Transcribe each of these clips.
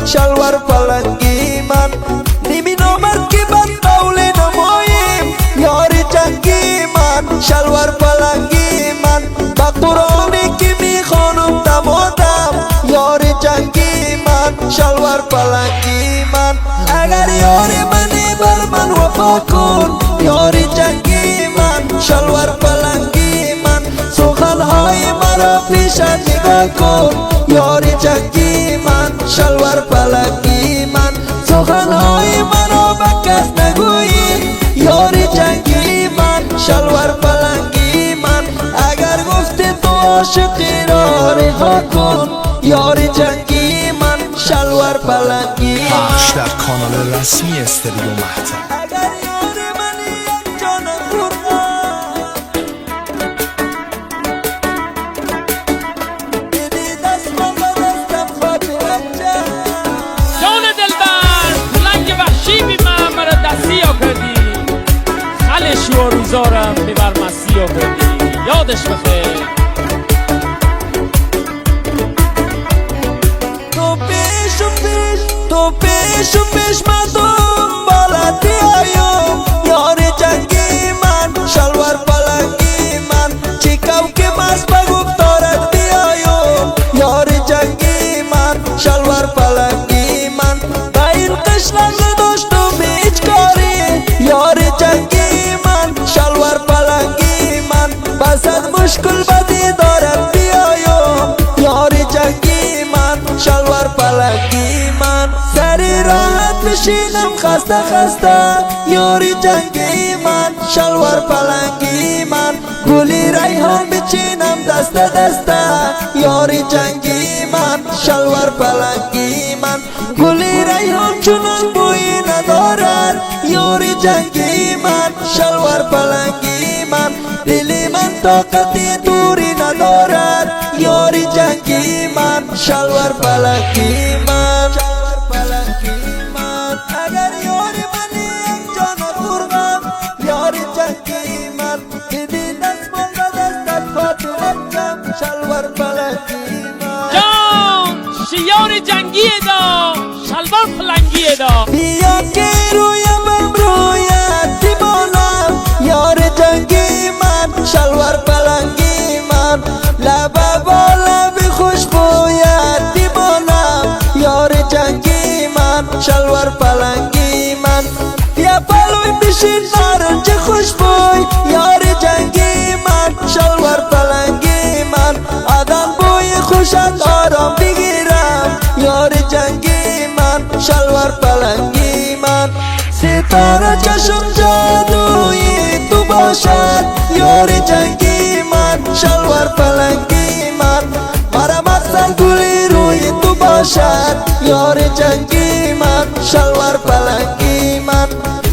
شلوار پلنگی من نیمی نامرد که بد قول نماییم یاری جنگی من شلوار پلنگی من با قرآنی که میخوانم دمادم یاری جنگی من شلوار پلنگی من اگر یاری منی بر من وفا کن یاری جنگی من شلوار پلنگی من سخنهای مرا پیشت نگاه کن یاری جنگی من شلوار پلنگی من سخنهای مرا به کس نگویی یاری جنگی من شلوار پلنگی من اگر گفتی تو عاشقی را رها کن یاری جنگی من شلوار پلنگی پخش در کانال رسمی استریو مهتاب. اگر یاری منی یک جان قرآن دیدی دست من به دستم خاطرم جان دلبر لنگ وحشی بی من مرا دستی ها کردی خلش و روزارم ببر مسی ها کردی یادش بخیر تو پیش من دنبالتی آیم یاری جنگی من شلوار پلنگی من چیکاو که مست بگفتارت بیایم یاری جنگی من شلوار پلنگی من با این قشنگ نداشتم هیچ کاری یاری جنگی من شلوار پلنگی من بس از مشکل بدی دارت بیایم یاری جنگی من شلوار پلنگی من سری راحت بشینم خسته یاری جنگی من شلوار پلنگی من گلی ریحان بچینم دسته یاری جنگی من شلوار پلنگی من گلی ریحان چنان بویی ندارد یاری جنگی من شلوار پلنگی من دلی من طاقتی دوری ندارد یاری جنگی من شلوار پلنگی من اگر یاری منی یک جان قرآن یاری جنگی من دیدی دست من به دستت خاطرت کم شلوار پلنگی من جان شیار جنگی دا شلوار پلنگی دا بیا که رویم رویت دیوانم یاری جنگی من شلوار پلنگی من لبه با لب خوشبویت دیوانم یاری جنگی من شلوار پلنگی من بیا پلوی بشین نارنج خوشبوی یاری جنگی من شلوار پلنگی من آدم بوی خوشت آرام بگیرم یاری جنگی من شلوار پلنگی من ستاره چشم جادویی تو باشد یاری جنگی من شلوار پلنگی من مرا مقصد گلی روی تو باشد یاری جنگی من شلوار پلنگی من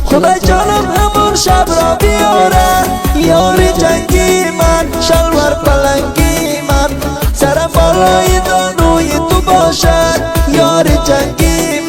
خدا جانم همون شب را بیاره یاری جنگی من شلوار پلنگی من سرم بالای دانوی تو باشد یاری جنگی